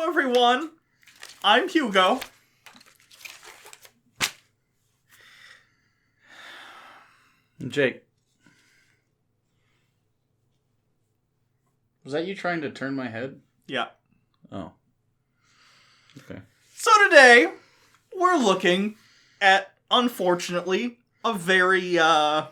everyone. I'm Hugo. Jake. Was that you trying to turn my head? Yeah. Oh. Okay. So today, we're looking at, unfortunately, a very, how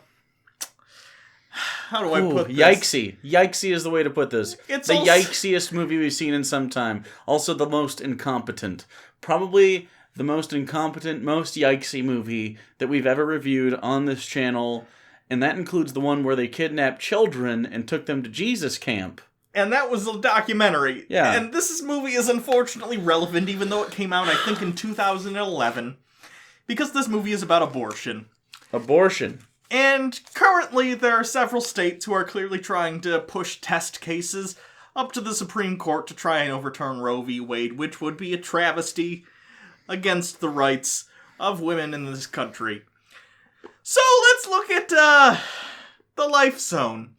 do I put this? Yikesy. Yikesy is the way to put this. It's the also... yikesiest movie we've seen in some time. Also the most incompetent. Probably the most incompetent, most yikesy movie that we've ever reviewed on this channel. And that includes the one where they kidnapped children and took them to Jesus camp. And that was a documentary. Yeah. And this movie is unfortunately relevant, even though it came out, I think, in 2011. Because this movie is about abortion. Abortion. And currently, there are several states who are clearly trying to push test cases up to the Supreme Court to try and overturn Roe v. Wade, which would be a travesty against the rights of women in this country. So let's look at the Life Zone.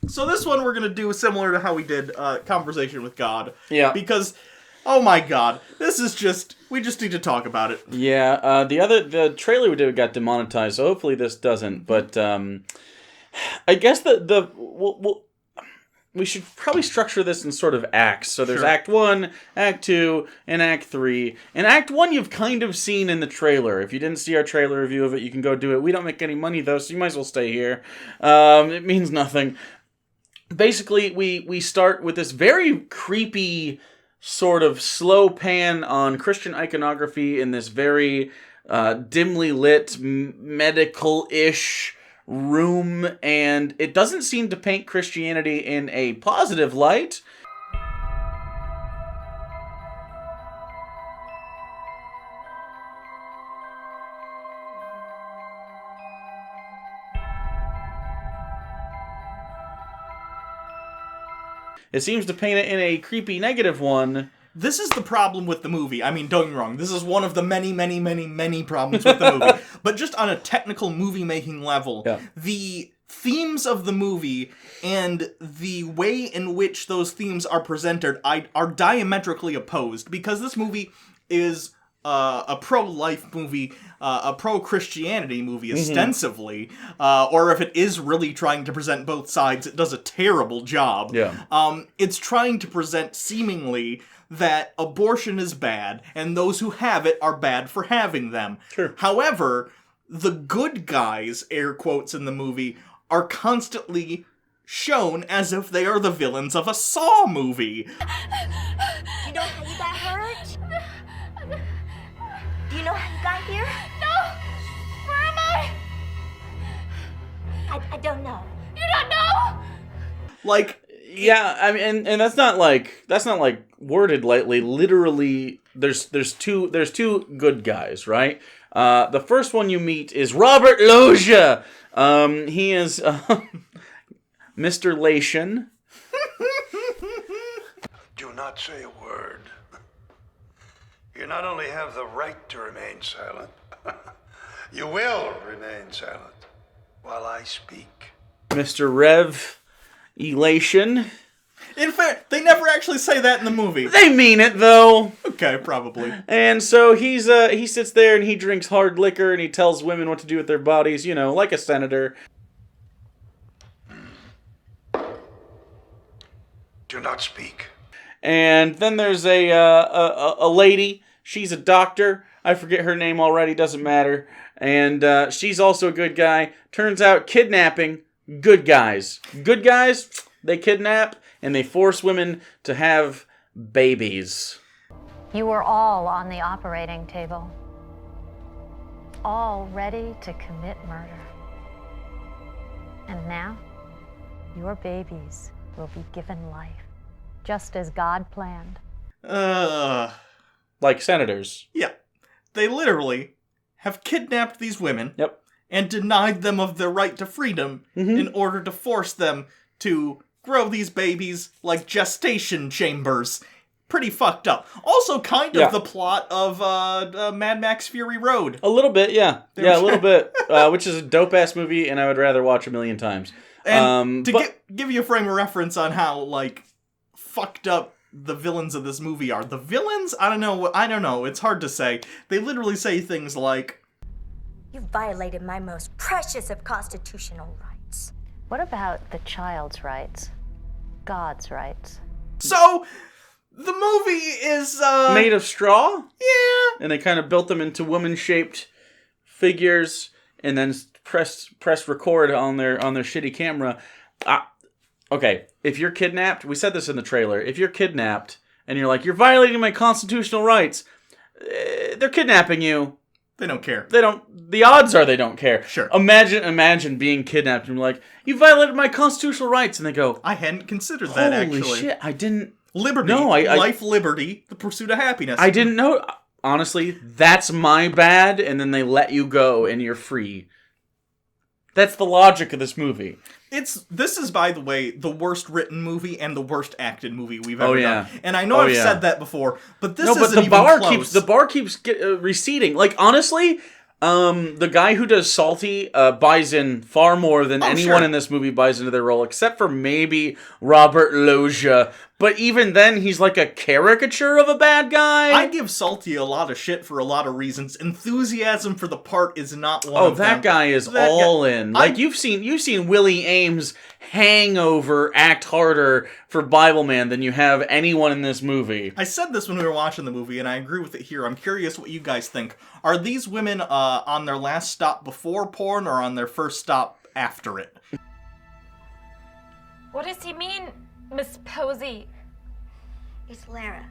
So this one we're going to do similar to how we did Conversation with God. Yeah. Because, oh my god, this is just, we just need to talk about it. Yeah, the trailer we did got demonetized, so hopefully this doesn't, but I guess we should probably structure this in sort of acts. So there's Sure. Act 1, Act 2, and Act 3. And Act 1 you've kind of seen in the trailer. If you didn't see our trailer review of it, you can go do it. We don't make any money, though, so you might as well stay here. It means nothing. Basically, we start with this very creepy sort of slow pan on Christian iconography in this very dimly lit, medical-ish room, and it doesn't seem to paint Christianity in a positive light. It seems to paint it in a creepy negative one. This is the problem with the movie. I mean, don't get me wrong. This is one of the many, many, many, many problems with the movie. But just on a technical movie-making level, the themes of the movie and the way in which those themes are presented are diametrically opposed. Because this movie is a pro-life movie, a pro-Christianity movie, ostensibly. Or if it is really trying to present both sides, it does a terrible job. Yeah. It's trying to present, seemingly, that abortion is bad, and those who have it are bad for having them. Sure. However, the good guys, air quotes in the movie, are constantly shown as if they are the villains of a Saw movie. Do you know how you got hurt? Do you know how you got here? No! Where am I? I don't know. You don't know? Like... Yeah, I mean, and that's not like worded lightly. Literally, there's two good guys, right? The first one you meet is Robert Loggia. He is Mr. Lation. Do not say a word. You not only have the right to remain silent, you will remain silent while I speak. Mr. Rev Elation. In fact, they never actually say that in the movie. They mean it, though. Okay, probably. And so he sits there and he drinks hard liquor and he tells women what to do with their bodies, you know, like a senator. Do not speak. And then there's a lady. She's a doctor. I forget her name already. Doesn't matter. And she's also a good guy. Turns out kidnapping, good guys. Good guys, they kidnap and they force women to have babies. You were all on the operating table, all ready to commit murder. And now, your babies will be given life, just as God planned. Like senators. Yeah. They literally have kidnapped these women. Yep. And denied them of their right to freedom in order to force them to grow these babies like gestation chambers. Pretty fucked up. Also kind of the plot of Mad Max Fury Road. A little bit, yeah. Yeah, a little bit. Which is a dope-ass movie, and I would rather watch 1,000,000 times. And give you a frame of reference on how, like, fucked up the villains of this movie are. The villains? I don't know. It's hard to say. They literally say things like, You violated my most precious of constitutional rights. What about the child's rights? God's rights? So, the movie is, made of straw? Yeah. And they kind of built them into woman-shaped figures and then press record on their shitty camera. Okay, if you're kidnapped, we said this in the trailer, if you're kidnapped and you're like, you're violating my constitutional rights, they're kidnapping you. They don't care. The odds are they don't care. Sure. Imagine being kidnapped and you're like, you violated my constitutional rights. And they go, I hadn't considered that, actually. Holy shit, I didn't. Liberty. No, life, liberty, the pursuit of happiness. I didn't know. Honestly, that's my bad. And then they let you go and you're free. That's the logic of this movie. This is, by the way, the worst written movie and the worst acted movie we've ever done. And I know I've said that before, but this isn't even close. The bar keeps receding. Like, honestly, the guy who does Salty buys in far more than anyone in this movie buys into their role, except for maybe Robert Loggia. But even then, he's like a caricature of a bad guy. I give Salty a lot of shit for a lot of reasons. Enthusiasm for the part is not one of them. Oh, that guy is all in. Like, you've seen Willy Ames hangover act harder for Bible Man than you have anyone in this movie. I said this when we were watching the movie, and I agree with it here. I'm curious what you guys think. Are these women on their last stop before porn or on their first stop after it? What does he mean, Miss Posey? It's Lara.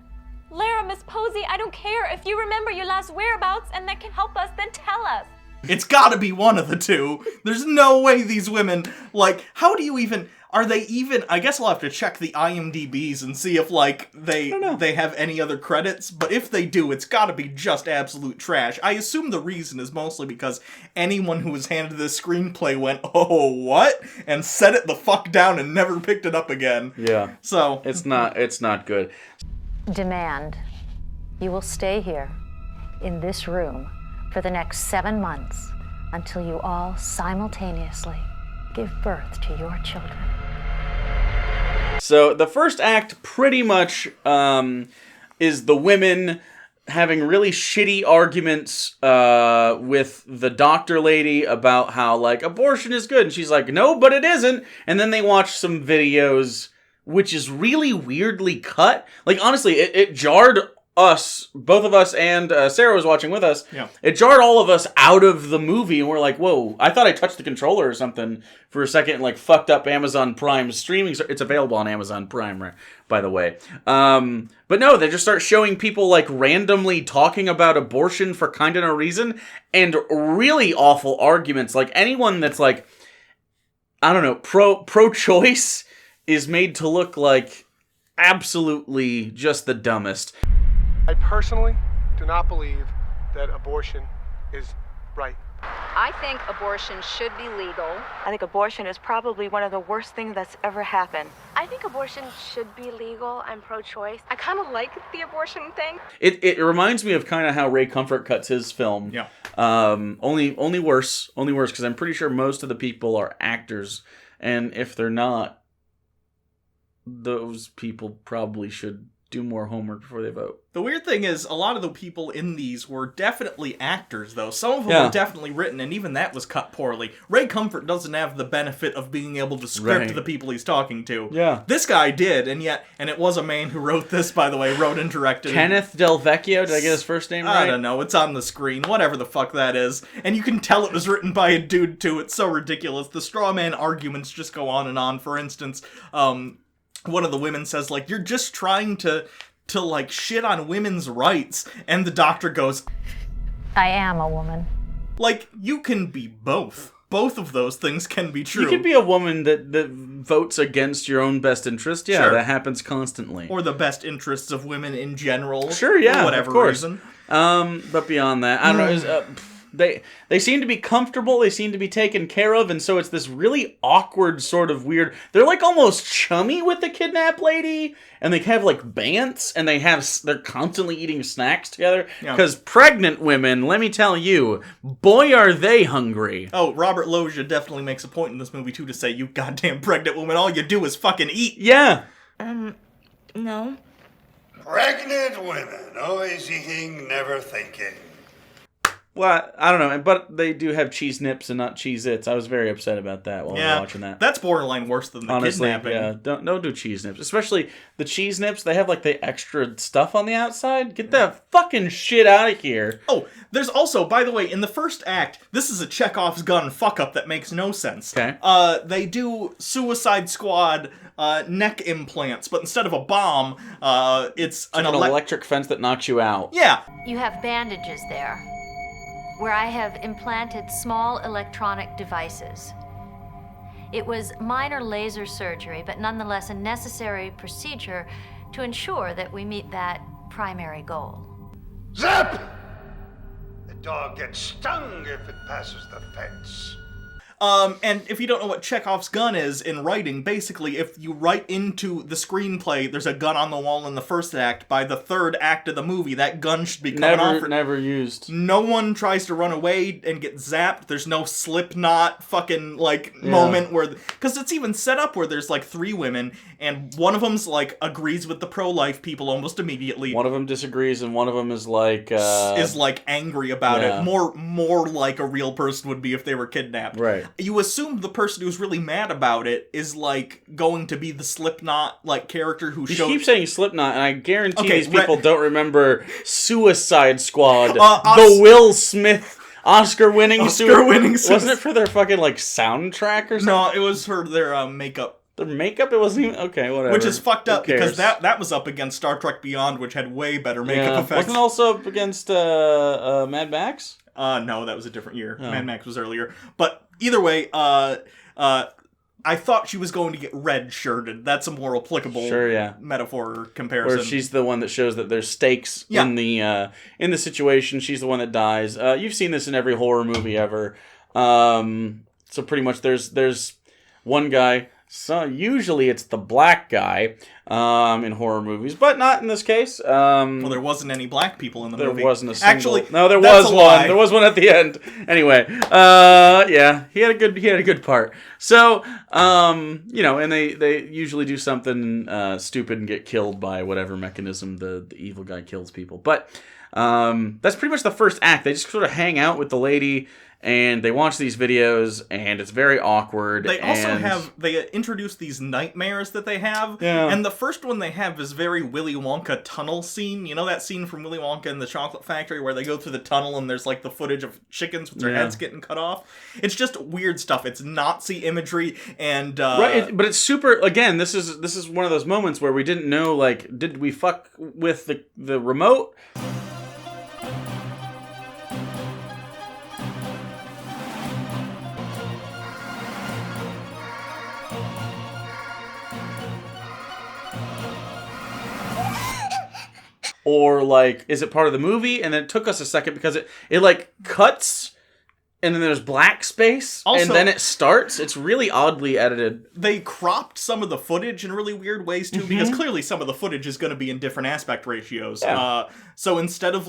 Lara, Miss Posey, I don't care. If you remember your last whereabouts and that can help us, then tell us. It's gotta be one of the two. There's no way these women, like, how do you even... Are they even... I guess I'll have to check the IMDb's and see if, like, they have any other credits. But if they do, it's gotta be just absolute trash. I assume the reason is mostly because anyone who was handed this screenplay went, oh, what? And set it the fuck down and never picked it up again. Yeah. So... It's not good. Demand. You will stay here, in this room, for the next 7 months, until you all simultaneously give birth to your children. So the first act pretty much is the women having really shitty arguments with the doctor lady about how, like, abortion is good. And she's like, no, but it isn't. And then they watch some videos, which is really weirdly cut. Like, honestly, it jarred us, both of us, and Sarah was watching with us. Yeah. It jarred all of us out of the movie, and we're like, whoa, I thought I touched the controller or something for a second and, like, fucked up Amazon Prime streaming. It's available on Amazon Prime, by the way. But no, they just start showing people, like, randomly talking about abortion for kind of no reason, and really awful arguments. Like, anyone that's, like, I don't know, pro-choice is made to look like absolutely just the dumbest. I personally do not believe that abortion is right. I think abortion should be legal. I think abortion is probably one of the worst things that's ever happened. I think abortion should be legal. I'm pro-choice. I kind of like the abortion thing. It reminds me of kind of how Ray Comfort cuts his film. Yeah. Only worse, because I'm pretty sure most of the people are actors, and if they're not, those people probably should do more homework before they vote. The weird thing is, a lot of the people in these were definitely actors, though. Some of them were definitely written, and even that was cut poorly. Ray Comfort doesn't have the benefit of being able to script the people he's talking to. Yeah. This guy did, and it was a man who wrote this, by the way, wrote and directed. Kenneth Del Vecchio? Did I get his first name right? I don't know. It's on the screen. Whatever the fuck that is. And you can tell it was written by a dude, too. It's so ridiculous. The straw man arguments just go on and on. For instance, one of the women says, like, you're just trying to like, shit on women's rights. And the doctor goes, I am a woman. Like, you can be both. Both of those things can be true. You could be a woman that votes against your own best interest. Yeah, that happens constantly. Or the best interests of women in general. Sure, yeah, for whatever of course. reason. But beyond that, I don't know. They seem to be comfortable, they seem to be taken care of, and so it's this really awkward sort of weird... They're like almost chummy with the kidnapped lady, and they have like bants, and they're constantly eating snacks together. Because pregnant women, let me tell you, boy are they hungry. Oh, Robert Loggia definitely makes a point in this movie too to say, you goddamn pregnant woman, all you do is fucking eat. Yeah. No. Pregnant women, always eating, never thinking. Well, I don't know, but they do have cheese nips and not Cheez-Its. I was very upset about that while we were watching that. That's borderline worse than the Honestly, kidnapping. yeah, don't do cheese nips. Especially the cheese nips, they have like the extra stuff on the outside. Get that fucking shit out of here. Oh, there's also, by the way, in the first act, this is a Chekhov's gun fuck-up that makes no sense. Okay. They do Suicide Squad neck implants, but instead of a bomb, it's an electric fence that knocks you out. Yeah. You have bandages there, where I have implanted small electronic devices. It was minor laser surgery, but nonetheless a necessary procedure to ensure that we meet that primary goal. Zap! The dog gets stung if it passes the fence. And if you don't know what Chekhov's gun is in writing, basically, if you write into the screenplay, there's a gun on the wall in the first act, by the third act of the movie, that gun should be coming off. Never used. No one tries to run away and get zapped. There's no Slipknot fucking, moment where... Because it's even set up where there's, 3 women, and one of them's, agrees with the pro-life people almost immediately. One of them disagrees, and one of them is, angry about it. More like a real person would be if they were kidnapped. Right. You assume the person who's really mad about it is, going to be the Slipknot, character who shows... You keep saying Slipknot, and I guarantee these people don't remember Suicide Squad, the Will Smith Oscar-winning... Wasn't it for their fucking, soundtrack or something? No, it was for their makeup. Their makeup? It wasn't even... Okay, whatever. Which is fucked up, because that was up against Star Trek Beyond, which had way better makeup effects. Wasn't it also up against Mad Max? No, that was a different year. Oh. Mad Max was earlier. But either way, I thought she was going to get red-shirted. That's a more applicable metaphor or comparison. Where she's the one that shows that there's stakes in the situation. She's the one that dies. You've seen this in every horror movie ever. So pretty much there's one guy. So usually it's the black guy in horror movies, but not in this case. Well, there wasn't any black people in the movie. There wasn't a single. Actually, no, there was one. There was one at the end. Anyway, he had a good part. So, and they usually do something stupid and get killed by whatever mechanism the evil guy kills people. But that's pretty much the first act. They just sort of hang out with the lady. And they watch these videos, and it's very awkward. They also they introduce these nightmares that they have. Yeah. And the first one they have is very Willy Wonka tunnel scene. You know that scene from Willy Wonka and the Chocolate Factory where they go through the tunnel and there's the footage of chickens with their heads getting cut off? It's just weird stuff. It's Nazi imagery and... Right, but it's super... Again, this is one of those moments where we didn't know, did we fuck with the remote? Or, is it part of the movie? And then it took us a second because it cuts, and then there's black space, also, and then it starts. It's really oddly edited. They cropped some of the footage in really weird ways, too, because clearly some of the footage is going to be in different aspect ratios. Yeah. So instead of,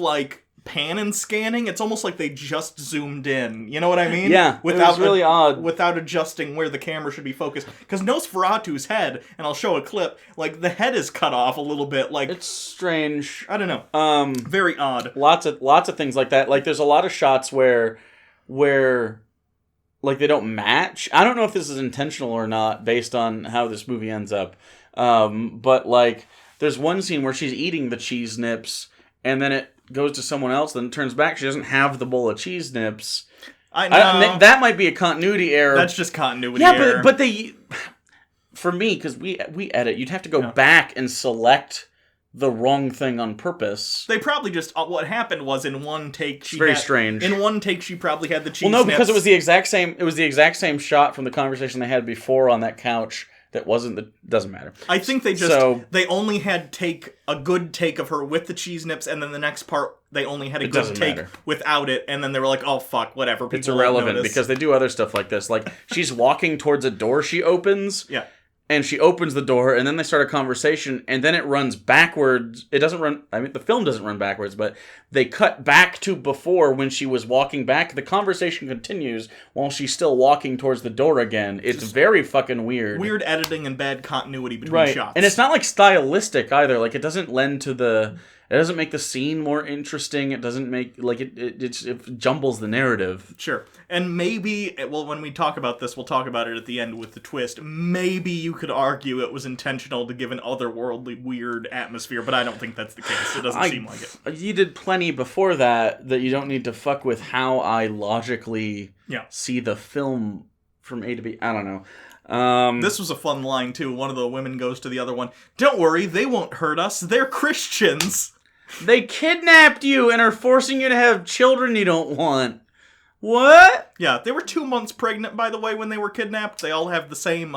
pan and scanning, it's almost like they just zoomed in. You know what I mean? Yeah, it was really odd. Without adjusting where the camera should be focused. Because Nosferatu's head, and I'll show a clip, the head is cut off a little bit. It's strange. I don't know. Very odd. Lots of things like that. There's a lot of shots where they don't match. I don't know if this is intentional or not based on how this movie ends up. But there's one scene where she's eating the cheese nips, and then it goes to someone else, then it turns back. She doesn't have the bowl of cheese nips. I know. That might be a continuity error. That's just continuity error. Yeah, but they... For me, because we edit, you'd have to go back and select the wrong thing on purpose. They probably just... what happened was in one take... strange. In one take, she probably had the cheese nips. Because it was the exact same shot from the conversation they had before on that couch. That wasn't doesn't matter. I think they they only had a good take of her with the cheese nips, and then the next part they only had a good take without it, and then they were like, oh fuck, whatever. People it's irrelevant because they do other stuff like this. She's walking towards a door she opens. Yeah. and she opens the door, and then they start a conversation, and then it runs backwards. It doesn't run, I mean, the film doesn't run backwards, but they cut back to before when she was walking back. The conversation continues while she's still walking towards the door again. It's very fucking weird. Weird editing and bad continuity between shots. And it's not, like, stylistic either. Like, it doesn't lend to the... It doesn't make the scene more interesting. It doesn't make, like, it jumbles the narrative. Sure. And maybe, well, when we talk about this, we'll talk about it at the end with the twist. Maybe you could argue it was intentional to give an otherworldly, weird atmosphere, but I don't think that's the case. It doesn't seem like it. You did plenty before that you don't need to fuck with how I logically see the film from A to B. I don't know. This was a fun line, too. One of the women goes to the other one, "Don't worry, they won't hurt us. They're Christians." They kidnapped you and are forcing you to have children you don't want. What? Yeah, they were 2 months pregnant, by the way, when they were kidnapped. They all have the same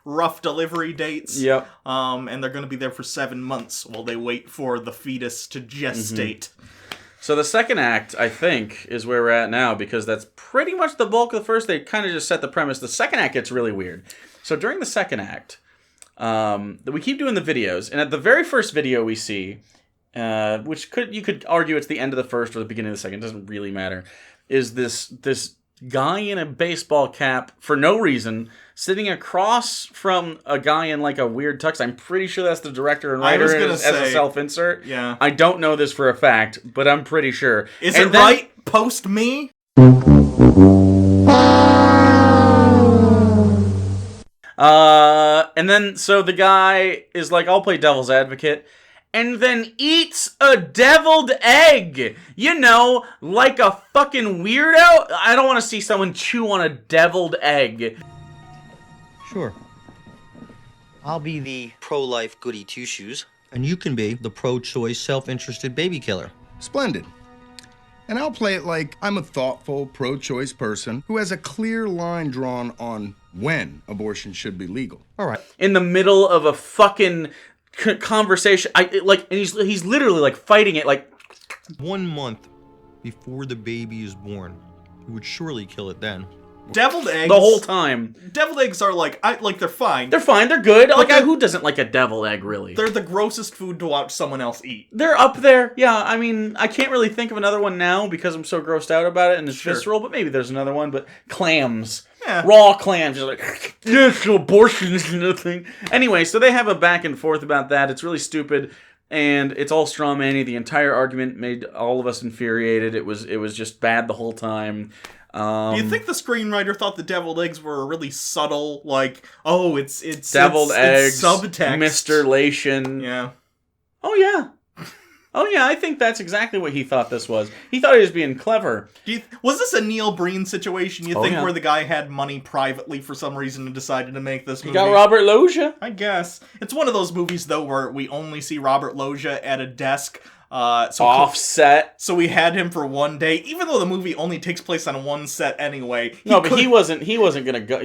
rough delivery dates. Yep. And they're going to be there for 7 months while they wait for the fetus to gestate. So the second act, I think, is where we're at now, because that's pretty much the bulk of the first. They kind of just set the premise. The second act gets really weird. So during the second act, we keep doing the videos, and at the very first video we see, which you could argue it's the end of the first or the beginning of the second, it doesn't really matter, is this guy in a baseball cap, for no reason, sitting across from a guy in like a weird tux. I'm pretty sure that's the director and writer as a self-insert. Yeah. I don't know this for a fact, but I'm pretty sure. Is it right? Post me? And then, so the guy is like, I'll play devil's advocate, and then eats a deviled egg. You know, like a fucking weirdo. I don't want to see someone chew on a deviled egg. Sure. I'll be the pro-life goody two-shoes, and you can be the pro-choice, self-interested baby killer. Splendid. And I'll play it like I'm a thoughtful, pro-choice person who has a clear line drawn on when abortion should be legal. All right. In the middle of a fucking conversation, and he's literally like fighting it, like 1 month before the baby is born. You would surely kill it then. Deviled eggs. The whole time. Deviled eggs are they're fine. They're fine. They're good. Like, who doesn't like a deviled egg, really? They're the grossest food to watch someone else eat. They're up there. Yeah, I mean, I can't really think of another one now because I'm so grossed out about it and it's visceral, but maybe there's another one. But clams. Yeah. Raw clams. Just like, yes, abortion is nothing. Anyway, so they have a back and forth about that. It's really stupid. And it's all straw manny. The entire argument made all of us infuriated. It was just bad the whole time. Do you think the screenwriter thought the deviled eggs were really subtle? Like, oh, it's deviled eggs, it's subtext, mistillation. Yeah. Oh yeah. Oh yeah. I think that's exactly what he thought this was. He thought he was being clever. Was this a Neil Breen situation? You think where the guy had money privately for some reason and decided to make this movie? He got Robert Loggia. I guess it's one of those movies though where we only see Robert Loggia at a desk. Offset. So we had him for one day, even though the movie only takes place on one set anyway. But he wasn't gonna go.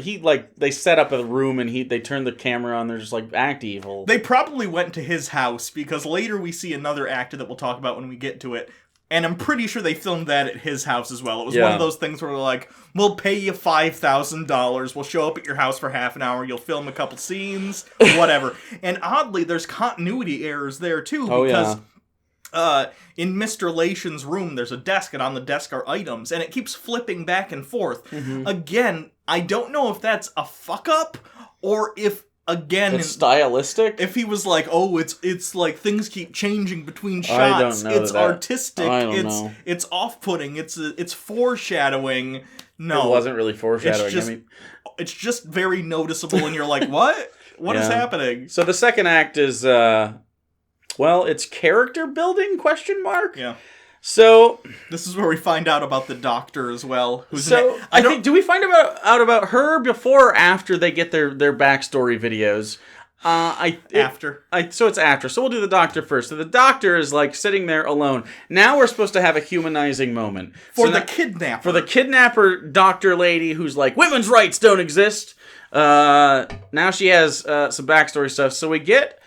They set up a room and they turned the camera on. They're just like, act evil. They probably went to his house because later we see another actor that we'll talk about when we get to it. And I'm pretty sure they filmed that at his house as well. It was one of those things where they're like, we'll pay you $5,000. We'll show up at your house for half an hour. You'll film a couple scenes, whatever. And oddly, there's continuity errors there too because in Mr. Lation's room, there's a desk, and on the desk are items, and it keeps flipping back and forth. Mm-hmm. Again, I don't know if that's a fuck-up, or if, again... It's stylistic? If he was like, oh, it's like things keep changing between shots. I don't know it's artistic. I don't know. It's off-putting. It's foreshadowing. No. It wasn't really foreshadowing. It's just very noticeable, and you're like, what? What is happening? So the second act is... Well, it's character building, ? Yeah. So... This is where we find out about the doctor as well. I think, do we find out about her before or after they get their backstory videos? After. So it's after. So we'll do the doctor first. So the doctor is like sitting there alone. Now we're supposed to have a humanizing moment. For the kidnapper. For the kidnapper doctor lady who's like, women's rights don't exist. Now she has some backstory stuff. So we get...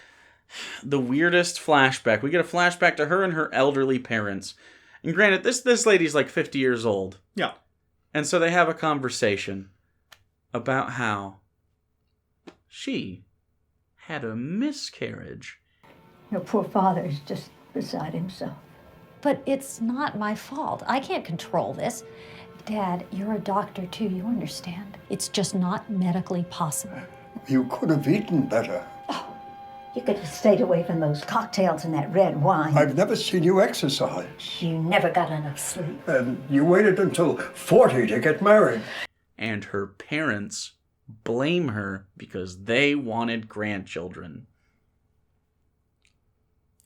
the weirdest flashback. We get a flashback to her and her elderly parents. And granted, this lady's like 50 years old. Yeah. And so they have a conversation about how she had a miscarriage. Your poor father is just beside himself. But it's not my fault. I can't control this. Dad, you're a doctor too, you understand. It's just not medically possible. You could have eaten better. You could have stayed away from those cocktails and that red wine. I've never seen you exercise. You never got enough sleep. And you waited until 40 to get married. And her parents blame her because they wanted grandchildren.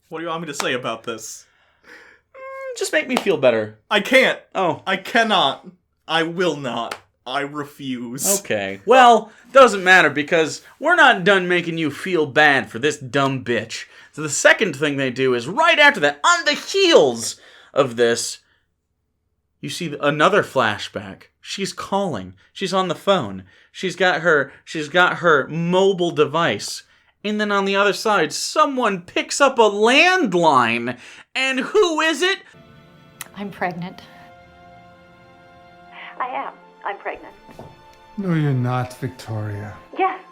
What do you want me to say about this? Just make me feel better. I can't. Oh. I cannot. I will not. I refuse. Okay. Well, doesn't matter because we're not done making you feel bad for this dumb bitch. So the second thing they do is right after that, on the heels of this, you see another flashback. She's calling. She's on the phone. She's got her mobile device. And then on the other side, someone picks up a landline. And who is it? I'm pregnant. I am. I'm pregnant. No, you're not, Victoria. Yes.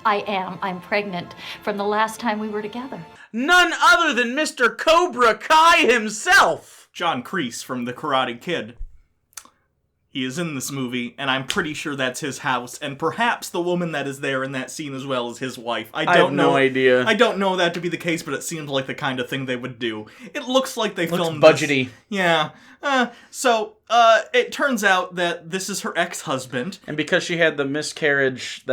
I am. I'm pregnant from the last time we were together. None other than Mr. Cobra Kai himself. John Kreese from The Karate Kid. He is in this movie, and I'm pretty sure that's his house, and perhaps the woman that is there in that scene as well is his wife. I have no idea. I don't know that to be the case, but it seems like the kind of thing they would do. It looks like they filmed budgety. This. Yeah. So it turns out that this is her ex-husband. And because she had the miscarriage,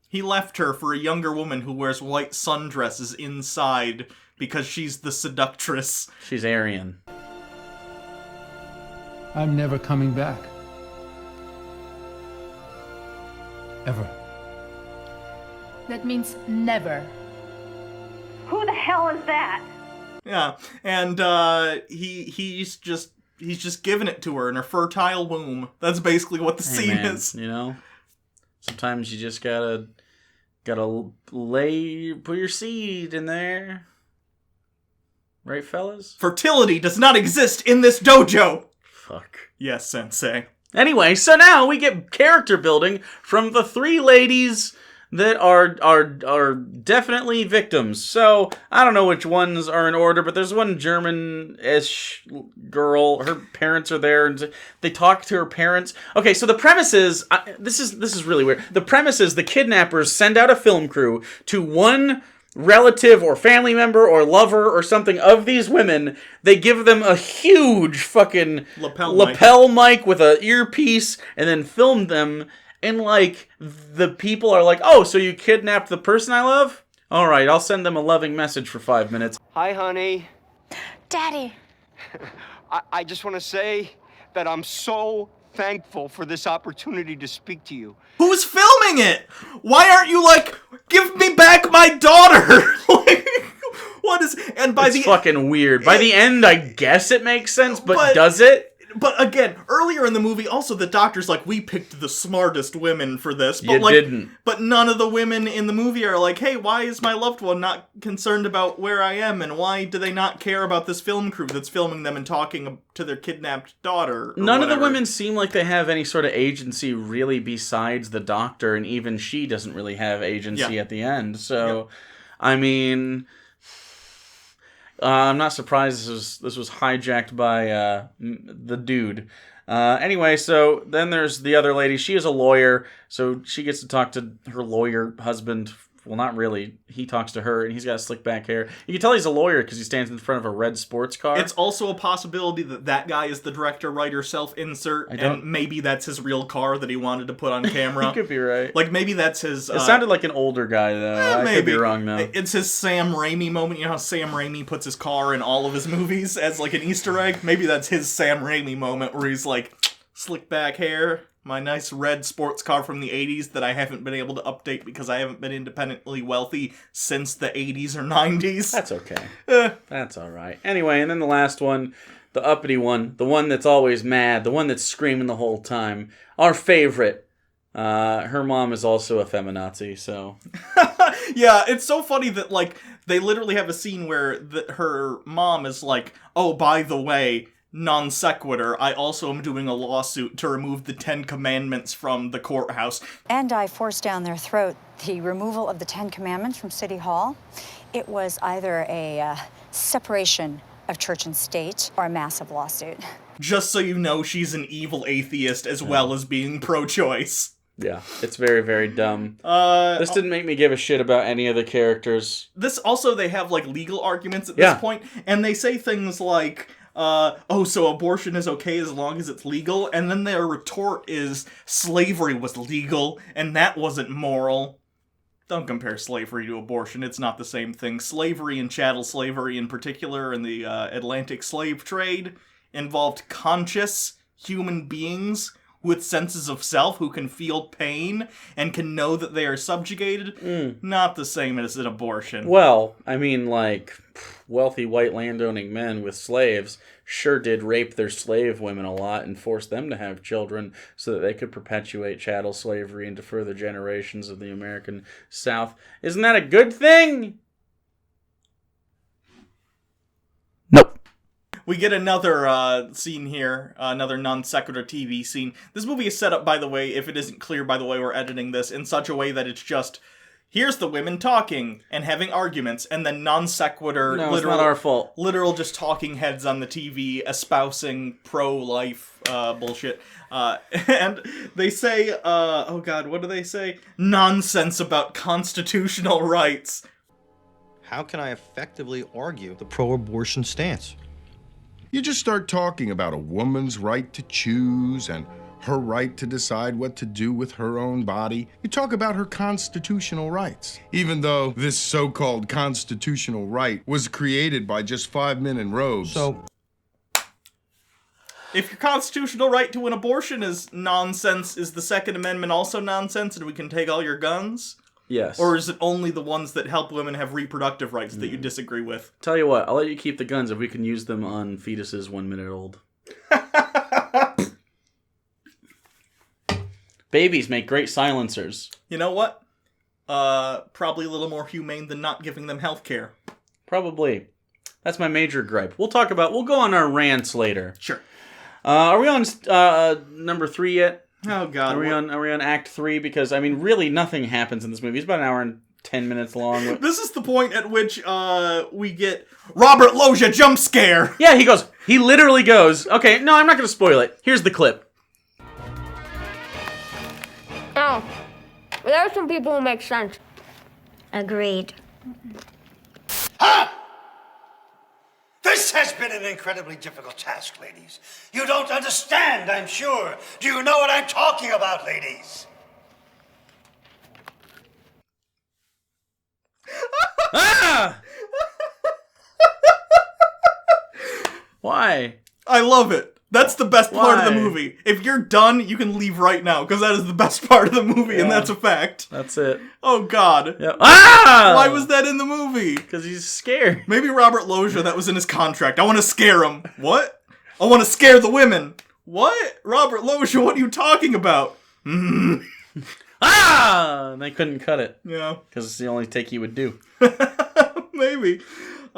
he left her for a younger woman who wears white sundresses inside because she's the seductress. She's Aryan. I'm never coming back. Ever. That means never. Who the hell is that? Yeah, and he's just giving it to her in her fertile womb. That's basically what the scene is. You know, sometimes you just gotta put your seed in there, right, fellas? Fertility does not exist in this dojo. Fuck. Yes, sensei. Anyway, so now we get character building from the three ladies that are definitely victims. So, I don't know which ones are in order, but there's one German-ish girl. Her parents are there, and they talk to her parents. Okay, so the premise is... this is really weird. The premise is the kidnappers send out a film crew to one relative or family member or lover or something of these women. They give them a huge fucking lapel mic with an earpiece and then film them, and like the people are like, oh, so you kidnapped the person I love? Alright, I'll send them a loving message for 5 minutes. Hi, honey. Daddy. I just want to say that I'm so thankful for this opportunity to speak to you. Who's filming it? Why aren't you like, give me back my daughter? Like, what is... And by it's fucking weird. By the end, I guess it makes sense, but does it? But again, earlier in the movie, also the doctor's like, we picked the smartest women for this. But you didn't. But none of the women in the movie are like, hey, why is my loved one not concerned about where I am? And why do they not care about this film crew that's filming them and talking to their kidnapped daughter? None of the women seem like they have any sort of agency really besides the doctor, and even she doesn't really have agency at the end. So, I mean... I'm not surprised this was hijacked by the dude. Anyway, so then there's the other lady. She is a lawyer, so she gets to talk to her lawyer husband. Well, not really. He talks to her, and he's got slick back hair. You can tell he's a lawyer because he stands in front of a red sports car. It's also a possibility that guy is the director, writer, self-insert, and maybe that's his real car that he wanted to put on camera. You could be right. Like, maybe that's his... It sounded like an older guy, though. I could be wrong, though. It's his Sam Raimi moment. You know how Sam Raimi puts his car in all of his movies as, like, an Easter egg? Maybe that's his Sam Raimi moment where he's like, slick back hair... My nice red sports car from the 80s that I haven't been able to update because I haven't been independently wealthy since the 80s or 90s. That's okay. That's alright. Anyway, and then the last one, the uppity one, the one that's always mad, the one that's screaming the whole time. Our favorite. Her mom is also a feminazi, so... Yeah, it's so funny that, like, they literally have a scene where her mom is like, oh, by the way... non sequitur, I also am doing a lawsuit to remove the 10 Commandments from the courthouse. And I forced down their throat the removal of the 10 Commandments from City Hall. It was either a separation of church and state or a massive lawsuit. Just so you know, she's an evil atheist as well as being pro-choice. Yeah, it's very, very dumb. This didn't make me give a shit about any of the characters. This also, they have, like, legal arguments at this point, and they say things like, oh, so abortion is okay as long as it's legal, and then their retort is, slavery was legal, and that wasn't moral. Don't compare slavery to abortion, it's not the same thing. Slavery and chattel slavery in particular, and the Atlantic slave trade, involved conscious human beings with senses of self who can feel pain and can know that they are subjugated. Not the same as an abortion. Well, I mean, like, wealthy white landowning men with slaves sure did rape their slave women a lot and force them to have children so that they could perpetuate chattel slavery into further generations of the American South. Isn't that a good thing? Nope. We get another scene here, another non-sequitur TV scene. This movie is set up, by the way, if it isn't clear by the way we're editing this, in such a way that it's just, here's the women talking and having arguments, and then non-sequitur, no, it's not our fault. Literal just talking heads on the TV espousing pro-life bullshit. And they say, oh god, what do they say? Nonsense about constitutional rights. How can I effectively argue the pro-abortion stance? You just start talking about a woman's right to choose and her right to decide what to do with her own body. You talk about her constitutional rights, even though this so-called constitutional right was created by just 5 men in robes. So, if your constitutional right to an abortion is nonsense, is the Second Amendment also nonsense and we can take all your guns? Yes. Or is it only the ones that help women have reproductive rights that you disagree with? Tell you what, I'll let you keep the guns if we can use them on fetuses 1 minute old. Babies make great silencers. You know what? Probably a little more humane than not giving them health care. Probably. That's my major gripe. We'll go on our rants later. Sure. Are we on number 3 yet? Oh god. Are we on Act 3? Because, I mean, really nothing happens in this movie. It's about an hour and 10 minutes long. This is the point at which we get Robert Loggia jump scare. Yeah, he literally goes, okay, no, I'm not going to spoil it. Here's the clip. Oh, there are some people who make sense. Agreed. Ha! This has been an incredibly difficult task, ladies. You don't understand, I'm sure. Do you know what I'm talking about, ladies? Ah! Why? I love it. That's the best part of the movie. If you're done, you can leave right now, because that is the best part of the movie, and that's a fact. That's it. Oh, God. Yep. Ah! Why was that in the movie? Because he's scared. Maybe Robert Loggia, that was in his contract. I want to scare him. What? I want to scare the women. What? Robert Loggia, what are you talking about? Ah! And they couldn't cut it. Yeah. Because it's the only take he would do. Maybe.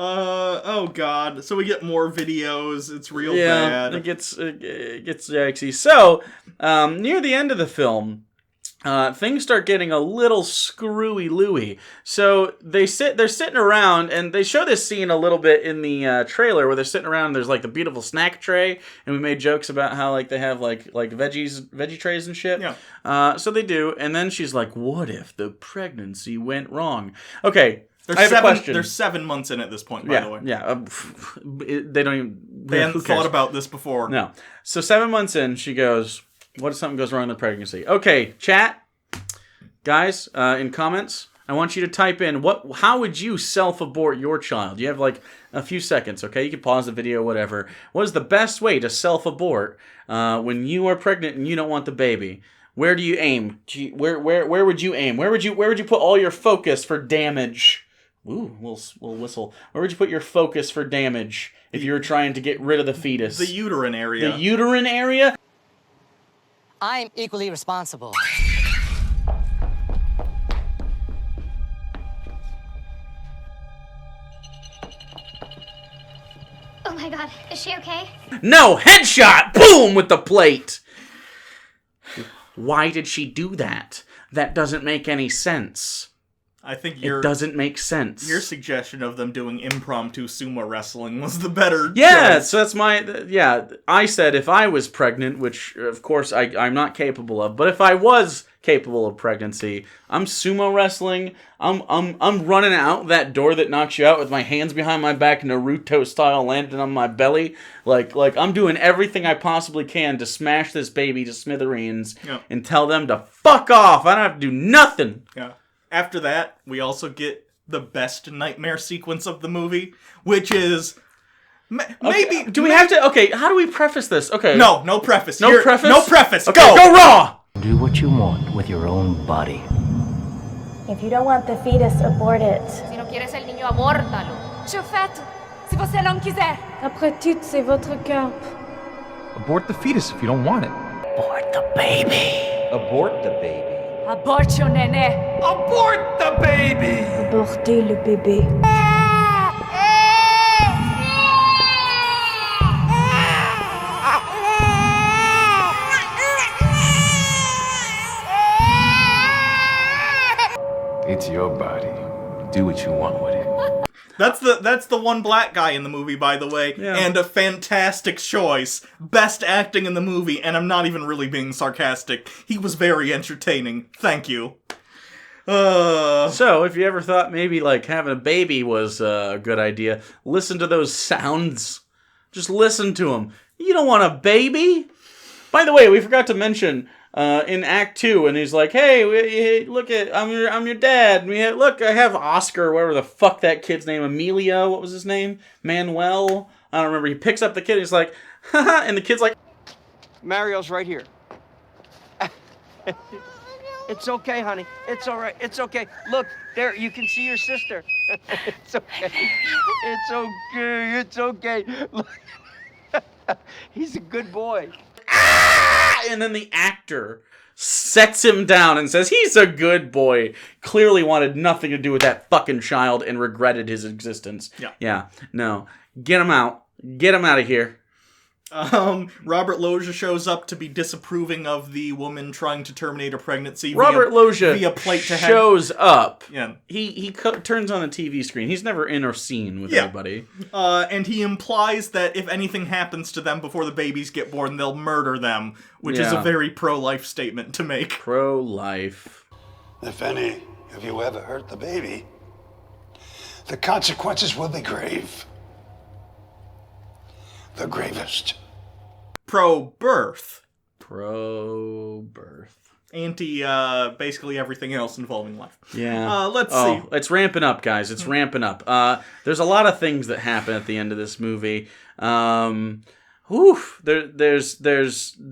Oh god. So we get more videos. It's real bad. It gets yikesy. So, near the end of the film, things start getting a little screwy-looey. So they're sitting around, and they show this scene a little bit in the trailer where they're sitting around and there's like the beautiful snack tray, and we made jokes about how like they have like veggie trays and shit. Yeah. So they do, and then she's like, what if the pregnancy went wrong? Okay. There's 7 months in at this point, by the way. Yeah, they don't even... They hadn't thought about this before. No. So 7 months in, she goes, what if something goes wrong in the pregnancy? Okay, chat, guys, in comments, I want you to type in, how would you self-abort your child? You have like a few seconds, okay? You can pause the video, whatever. What is the best way to self-abort when you are pregnant and you don't want the baby? Where do you aim? Where would you aim? Where would you put all your focus for damage? Ooh, we'll whistle. Where would you put your focus for damage if you were trying to get rid of the fetus? The uterine area. The uterine area? I'm equally responsible. Oh my my god, is she okay? No, headshot! Boom! With the plate! Why did she do that? That doesn't make any sense. I think it doesn't make sense. Your suggestion of them doing impromptu sumo wrestling was the better choice. So that's I said if I was pregnant, which of course I'm not capable of, but if I was capable of pregnancy, I'm sumo wrestling. I'm running out that door that knocks you out with my hands behind my back, Naruto style, landing on my belly. Like I'm doing everything I possibly can to smash this baby to smithereens and tell them to fuck off. I don't have to do nothing. Yeah. After that, we also get the best nightmare sequence of the movie, which is maybe. Do we have to? Okay, how do we preface this? Okay. No preface. No preface. No preface. Okay, go raw. Do what you want with your own body. If you don't want the fetus, abort it. Si no quieres el niño, abórtalo. Je fais, si você não quiser. Après tout, c'est votre corps. Abort the fetus if you don't want it. Abort the baby. Abort the baby. Abort your nene. Abort the baby! Abortez le bébé. It's your body. Do what you want with it. That's the one black guy in the movie, by the way, and a fantastic choice. Best acting in the movie, and I'm not even really being sarcastic. He was very entertaining. Thank you. So, if you ever thought maybe like having a baby was a good idea, listen to those sounds. Just listen to them. You don't want a baby? By the way, we forgot to mention in Act 2, and he's like, "Hey, look at I'm your dad." And I have Oscar, whatever the fuck that kid's name, Emilio. What was his name? Manuel. I don't remember. He picks up the kid. And he's like, "Haha," and the kid's like, Mario's right here. It's okay, honey. It's all right. It's okay. Look, there, you can see your sister. It's okay. It's okay. It's okay. Look. He's a good boy. And then the actor sets him down and says, he's a good boy. Clearly wanted nothing to do with that fucking child and regretted his existence. Yeah. No. Get him out. Get him out of here. Robert Loggia shows up to be disapproving of the woman trying to terminate a pregnancy. Robert Loggia via plate to shows up. Yeah. He turns on the TV screen. He's never in or seen with anybody. And he implies that if anything happens to them before the babies get born, they'll murder them, which is a very pro-life statement to make. Pro-life. If any of you ever hurt the baby, the consequences will be grave. The gravest. Pro-birth. Pro-birth. Anti, basically everything else involving life. Yeah. Let's see. It's ramping up, guys. It's ramping up. There's a lot of things that happen at the end of this movie. There's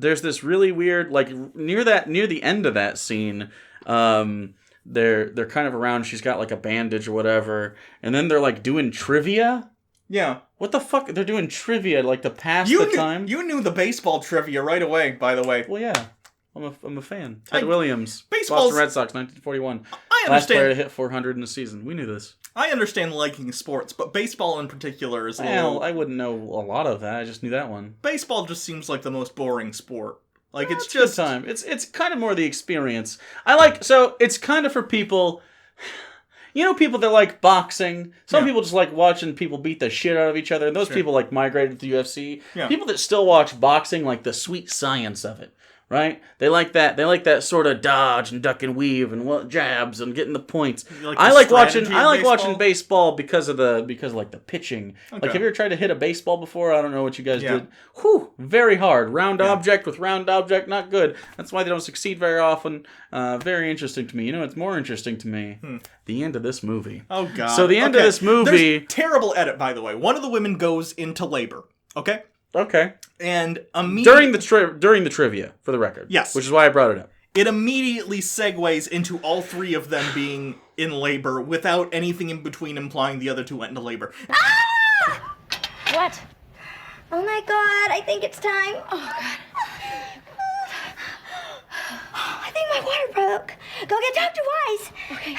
this really weird, like, near the end of that scene, they're kind of around, she's got, like, a bandage or whatever, and then they're, like, doing trivia. Yeah. What the fuck? They're doing trivia, like, to pass time? You knew the baseball trivia right away, by the way. Well, yeah. I'm a fan. Ted Williams. Baseball's... Boston Red Sox, 1941. I understand. Last player to hit 400 in a season. We knew this. I understand liking sports, but baseball in particular is a little... I wouldn't know a lot of that. I just knew that one. Baseball just seems like the most boring sport. Like, it's just... time. It's kind of more the experience. So, it's kind of for people... You know, people that like boxing. Some people just like watching people beat the shit out of each other. And those people like migrated to the UFC. Yeah. People that still watch boxing like the sweet science of it. Right? They like that. They like that sort of dodge and duck and weave and jabs and getting the points. I like watching baseball because of the pitching. Okay. Like, have you ever tried to hit a baseball before? I don't know what you guys did. Whew, very hard. Round object with round object, not good. That's why they don't succeed very often. Very interesting to me. You know, it's more interesting to me. The end of this movie. Oh God. So the end of this movie. There's terrible edit, by the way. One of the women goes into labor. Okay. Okay. And during the trivia, for the record. Yes. Which is why I brought it up. It immediately segues into all three of them being in labor without anything in between implying the other two went into labor. Ah! What? Oh my God, I think it's time. Oh God. I think my water broke. Go get Dr. Wise. Okay.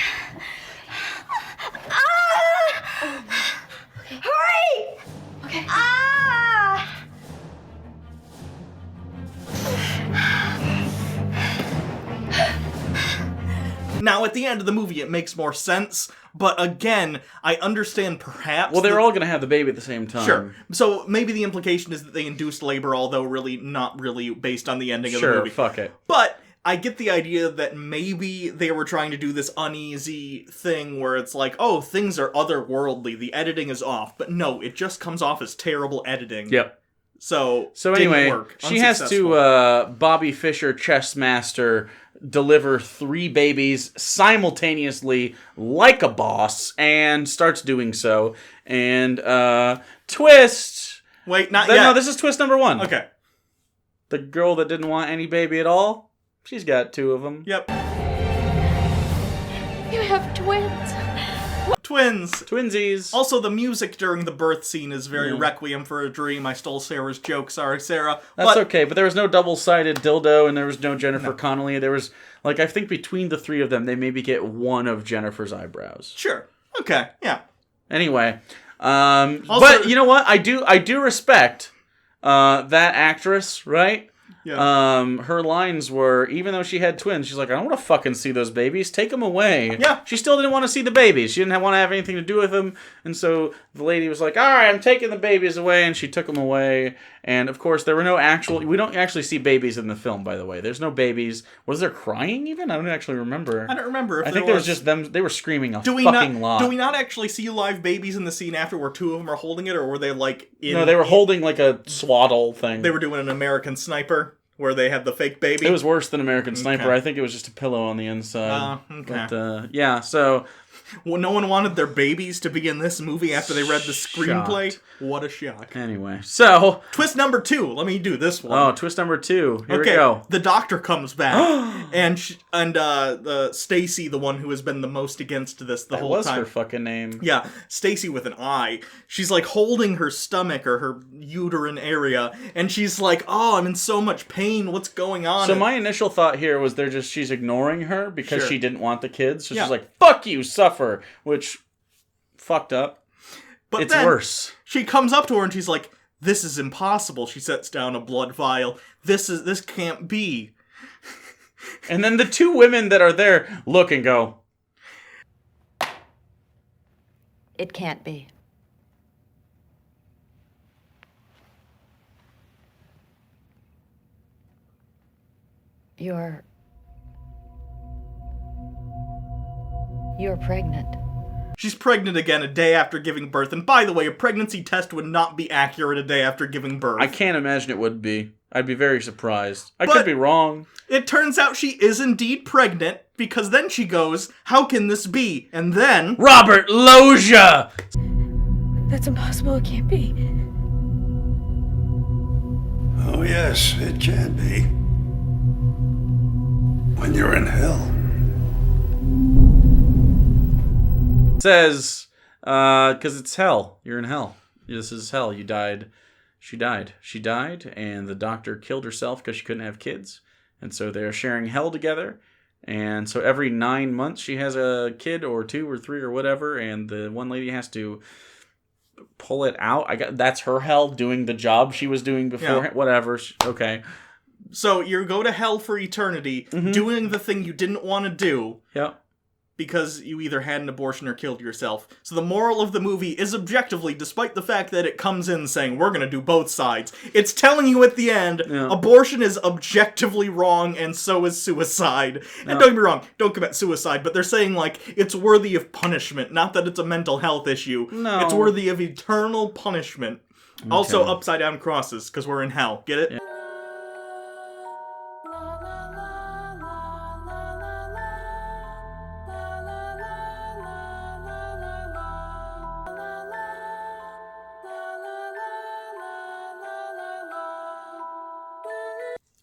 Ah! Okay. Hurry! Okay. Ah! Now, at the end of the movie, it makes more sense, but again, I understand perhaps... Well, they're all going to have the baby at the same time. Sure. So maybe the implication is that they induced labor, although really not really based on the ending of the movie. Sure, fuck it. But I get the idea that maybe they were trying to do this uneasy thing where it's like, oh, things are otherworldly, the editing is off. But no, it just comes off as terrible editing. Yep. So anyway, work. She has to Bobby Fischer, chess master, deliver 3 babies simultaneously like a boss, and starts doing so. And twist. Wait, not yet. No, this is twist number 1. Okay. The girl that didn't want any baby at all, she's got 2 of them. Yep. You have twins. Twins. Twinsies. Also, the music during the birth scene is very Requiem for a Dream. I stole Sarah's joke. Sorry, Sarah. That's okay, but there was no double-sided dildo, and there was no Jennifer Connelly. There was, like, I think between the 3 of them, they maybe get one of Jennifer's eyebrows. Sure. Okay. Yeah. Anyway, but you know what? I do respect that actress, right? Yeah. Her lines were, even though she had twins, she's like, I don't want to fucking see those babies. Take them away. Yeah. She still didn't want to see the babies. She didn't want to have anything to do with them. And so the lady was like, all right, I'm taking the babies away. And she took them away. And of course, there were no we don't actually see babies in the film, by the way. There's no babies. Was there crying even? I don't actually remember. I don't remember. I think there was just them. They were screaming a fucking lot. Do we not actually see live babies in the scene after where 2 of them are holding it? Or were they like No, they were holding like a swaddle thing. They were doing an American Sniper where they had the fake baby? It was worse than American Sniper. I think it was just a pillow on the inside. Okay. But, yeah, so... Well, no one wanted their babies to be in this movie after they read the screenplay. Shocked. What a shock. Anyway, so... Twist number 2. Let me do this one. Oh, twist number 2. Here we go. The doctor comes back. and Stacy, the one who has been the most against this the whole time. That was her fucking name. Yeah, Stacy with an I. She's like holding her stomach or her uterine area, and she's like, oh, I'm in so much pain. What's going on? So my initial thought here was she's ignoring her because Sure. she didn't want the kids. So Yeah. she's like, fuck you, suffer. Which, fucked up. But it's then worse. She comes up to her and she's like, this is impossible. She sets down a blood vial. This can't be. And then the 2 women that are there look and go, It can't be. You're pregnant. She's pregnant again a day after giving birth. And by the way, a pregnancy test would not be accurate a day after giving birth. I can't imagine it would be. I'd be very surprised. I could be wrong. It turns out she is indeed pregnant, because then she goes, how can this be? And then... Robert Loggia! That's impossible. It can't be. Oh, yes, it can be. When you're in hell. Says, because it's hell. You're in hell. This is hell. You died. She died. She died, and the doctor killed herself because she couldn't have kids. And so they're sharing hell together. And so every 9 months she has a kid or 2 or 3 or whatever, and the one lady has to pull it out. That's her hell, doing the job she was doing before. Yeah. Whatever. Okay. So you go to hell for eternity, doing the thing you didn't want to do. Yep. Because you either had an abortion or killed yourself. So the moral of the movie is objectively, despite the fact that it comes in saying, we're going to do both sides, it's telling you at the end, abortion is objectively wrong, and so is suicide. And don't get me wrong, don't commit suicide, but they're saying, like, it's worthy of punishment, not that it's a mental health issue. No. It's worthy of eternal punishment. Okay. Also, upside down crosses, because we're in hell. Get it? Yeah.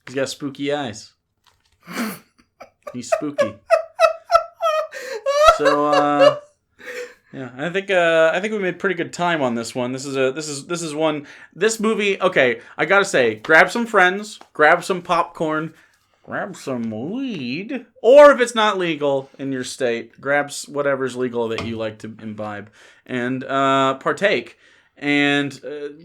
He's got spooky eyes. He's spooky. So, yeah, I think we made pretty good time on this one. This movie. Okay, I gotta say, grab some friends, grab some popcorn, grab some weed, or if it's not legal in your state, grab whatever's legal that you like to imbibe and partake. And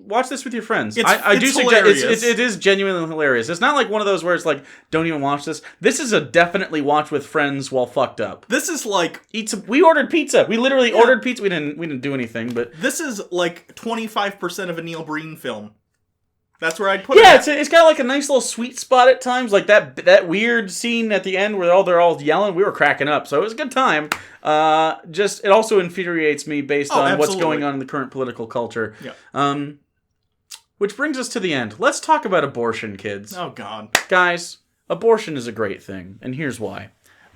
watch this with your friends. It's suggest it is genuinely hilarious. It's not like one of those where it's like, don't even watch this. This is a definitely watch with friends while fucked up. This is like we ordered pizza. We literally ordered pizza. We didn't do anything, but this is like 25% of a Neil Breen film. That's where I'd put it. Yeah, it's got like a nice little sweet spot at times, like that weird scene at the end where they're all yelling. We were cracking up, so it was a good time. It also infuriates me based on what's going on in the current political culture. Yeah. Which brings us to the end. Let's talk about abortion, kids. Oh God, guys, abortion is a great thing, and here's why: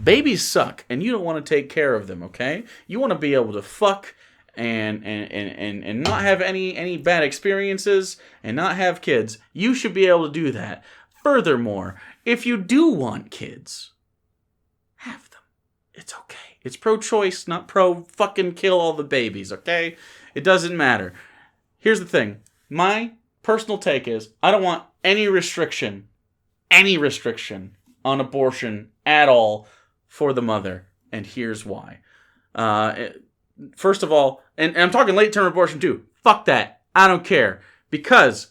babies suck, and you don't want to take care of them. Okay, you want to be able to fuck. And not have any bad experiences and not have kids. You should be able to do that. Furthermore, if you do want kids, have them. It's okay. It's pro-choice, not pro-fucking kill all the babies, okay? It doesn't matter. Here's the thing. My personal take is I don't want any restriction on abortion at all for the mother. And here's why. First of all, and I'm talking late-term abortion too. Fuck that. I don't care. Because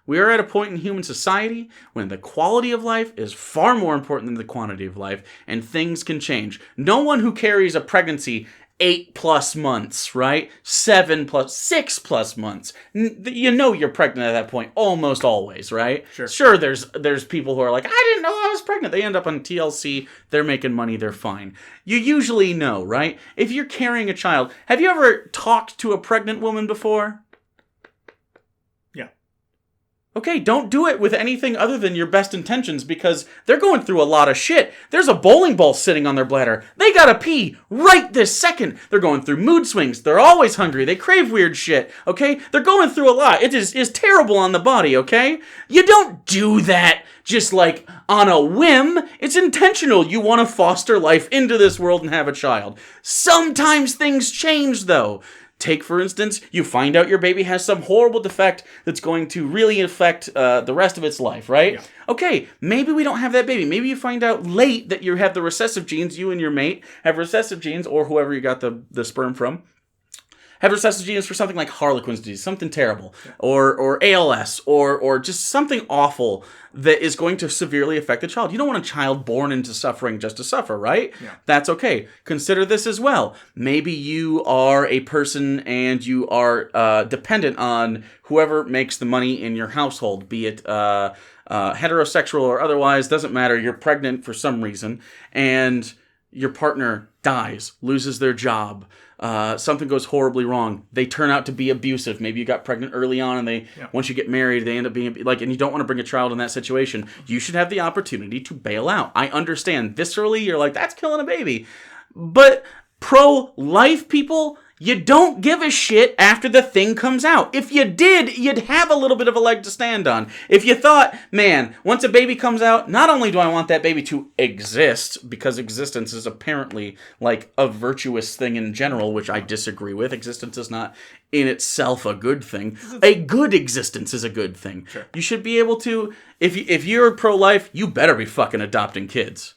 we are at a point in human society when the quality of life is far more important than the quantity of life, and things can change. No one who carries a pregnancy 8+ months, right? 7+, 6+ months. You know you're pregnant at that point almost always, right? Sure, there's people who are like, I didn't know I was pregnant. They end up on TLC. They're making money. They're fine. You usually know, right? If you're carrying a child, have you ever talked to a pregnant woman before? Okay, don't do it with anything other than your best intentions because they're going through a lot of shit. There's a bowling ball sitting on their bladder. They gotta pee right this second. They're going through mood swings. They're always hungry. They crave weird shit, okay? They're going through a lot. It is terrible on the body, okay? You don't do that just like on a whim. It's intentional. You want to foster life into this world and have a child. Sometimes things change, though. Take, for instance, you find out your baby has some horrible defect that's going to really affect the rest of its life, right? Yeah. Okay, maybe we don't have that baby. Maybe you find out late that you have the recessive genes, you and your mate have recessive genes, or whoever you got the sperm from, have recessive genes for something like Harlequin's disease, something terrible, or ALS, or just something awful that is going to severely affect the child. You don't want a child born into suffering just to suffer, right? Yeah. That's okay. Consider this as well. Maybe you are a person and you are dependent on whoever makes the money in your household, be it heterosexual or otherwise, doesn't matter. You're pregnant for some reason, and your partner dies, loses their job, something goes horribly wrong. They turn out to be abusive. Maybe you got pregnant early on, and once you get married, they end up being like, and you don't want to bring a child in that situation. You should have the opportunity to bail out. I understand viscerally, you're like, that's killing a baby. But pro-life people, you don't give a shit after the thing comes out. If you did, you'd have a little bit of a leg to stand on. If you thought, man, once a baby comes out, not only do I want that baby to exist, because existence is apparently like a virtuous thing in general, which I disagree with. Existence is not in itself a good thing. A good existence is a good thing. Sure. You should be able to, if you're pro-life, you better be fucking adopting kids.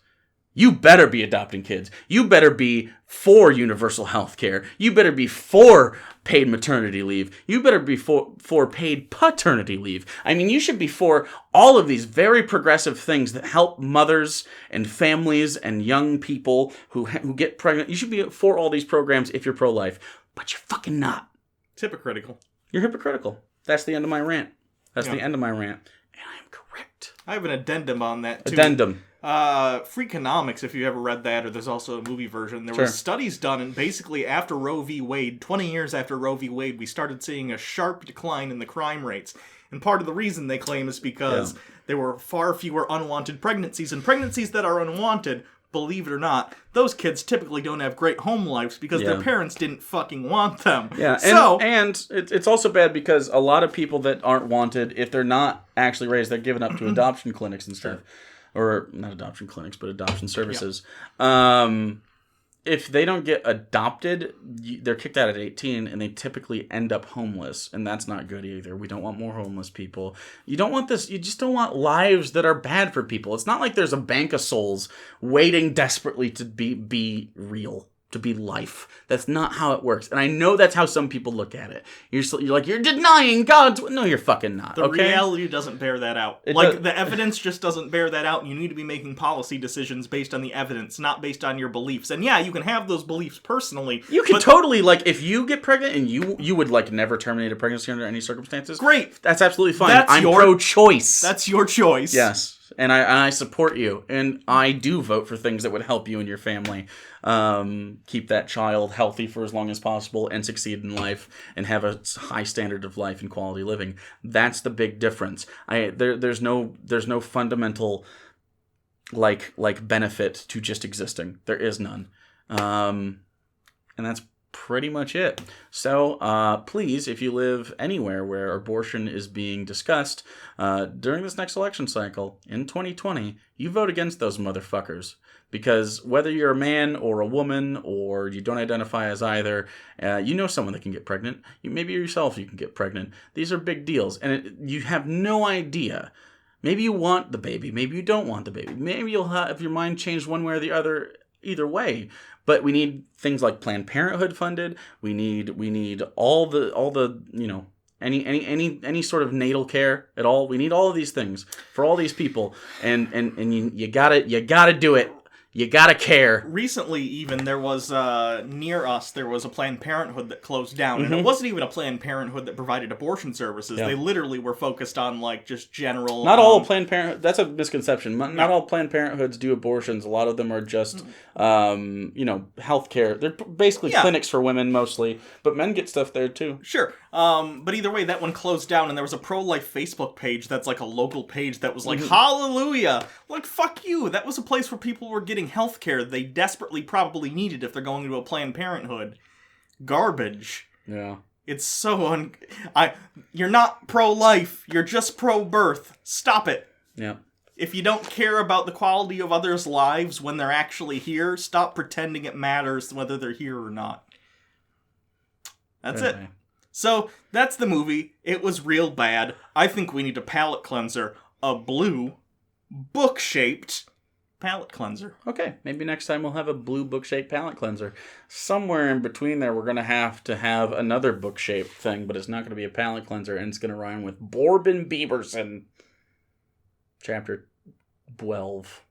You better be adopting kids. You better be for universal health care. You better be for paid maternity leave. You better be for paid paternity leave. I mean, you should be for all of these very progressive things that help mothers and families and young people who get pregnant. You should be for all these programs if you're pro-life. But you're fucking not. It's hypocritical. You're hypocritical. That's the end of my rant. That's the end of my rant. And I am correct. I have an addendum on that, too. Addendum. Freakonomics, if you ever read that, or there's also a movie version. There were studies done, and basically after Roe v. Wade, 20 years after Roe v. Wade, we started seeing a sharp decline in the crime rates. And part of the reason they claim is because there were far fewer unwanted pregnancies, and pregnancies that are unwanted, believe it or not, those kids typically don't have great home lives because their parents didn't fucking want them. Yeah, and it's also bad because a lot of people that aren't wanted, if they're not actually raised, they're given up to adoption clinics and stuff. Or not adoption clinics, but adoption services. Yeah. If they don't get adopted, they're kicked out at 18, and they typically end up homeless, and that's not good either. We don't want more homeless people. You don't want this. You just don't want lives that are bad for people. It's not like there's a bank of souls waiting desperately to be real. to be life. That's not how it works. And I know that's how some people look at it. You're like, you're denying God's... No, you're fucking not, The reality doesn't bear that out. The evidence just doesn't bear that out, and you need to be making policy decisions based on the evidence, not based on your beliefs. And yeah, you can have those beliefs personally. You can totally, like, if you get pregnant and you would, like, never terminate a pregnancy under any circumstances... Great! That's absolutely fine. I'm pro-choice. That's your choice. Yes. And I support you. And I do vote for things that would help you and your family keep that child healthy for as long as possible and succeed in life and have a high standard of life and quality living. That's the big difference. There's no fundamental like benefit to just existing. There is none. And that's pretty much it. So please, if you live anywhere where abortion is being discussed during this next election cycle in 2020, you vote against those motherfuckers. Because whether you're a man or a woman or you don't identify as either, you know someone that can get pregnant. Maybe yourself you can get pregnant. These are big deals. And you have no idea. Maybe you want the baby. Maybe you don't want the baby. Maybe you'll have your mind changed one way or the other. Either way. But we need things like Planned Parenthood funded. We need all the you know, any sort of natal care at all. We need all of these things for all these people. And you gotta do it. You gotta care. Recently, even, there was, near us, there was a Planned Parenthood that closed down. And it wasn't even a Planned Parenthood that provided abortion services. Yeah. They literally were focused on, like, just general... Not all Planned Parenthood... That's a misconception. Not all Planned Parenthoods do abortions. A lot of them are just, you know, healthcare. They're basically clinics for women, mostly. But men get stuff there, too. Sure. But either way, that one closed down, and there was a pro-life Facebook page that's, like, a local page that was like, hallelujah! Like, fuck you! That was a place where people were getting healthcare they desperately probably needed if they're going to a Planned Parenthood. Garbage. Yeah. It's so you're not pro-life, you're just pro-birth. Stop it. Yeah. If you don't care about the quality of others' lives when they're actually here, stop pretending it matters whether they're here or not. That's it. So, that's the movie. It was real bad. I think we need a palate cleanser. A blue, book-shaped palate cleanser. Okay, maybe next time we'll have a blue book-shaped palate cleanser. Somewhere in between there, we're going to have another book-shaped thing, but it's not going to be a palate cleanser, and it's going to rhyme with Borbin Bieberson. Chapter 12.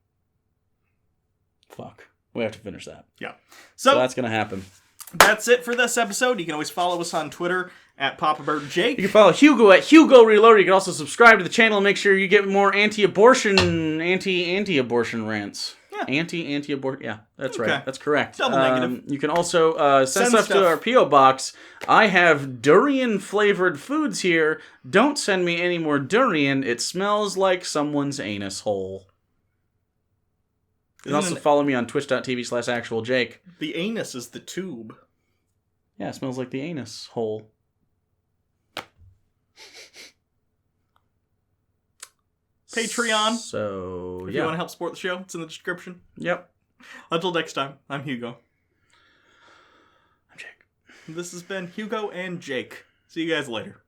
Fuck. We have to finish that. Yeah. So that's going to happen. That's it for this episode. You can always follow us on Twitter at PapaBirdJake. You can follow Hugo at Hugo Reloaded. You can also subscribe to the channel and make sure you get more anti-abortion rants. Yeah. Anti-abortion. Yeah, that's right. That's correct. Double negative. You can also send stuff to our P.O. Box. I have durian-flavored foods here. Don't send me any more durian. It smells like someone's anus hole. You can also follow me on twitch.tv/actualjake. The anus is the tube. Yeah, it smells like the anus hole. Patreon. So, if you want to help support the show, it's in the description. Yep. Until next time, I'm Hugo. I'm Jake. This has been Hugo and Jake. See you guys later.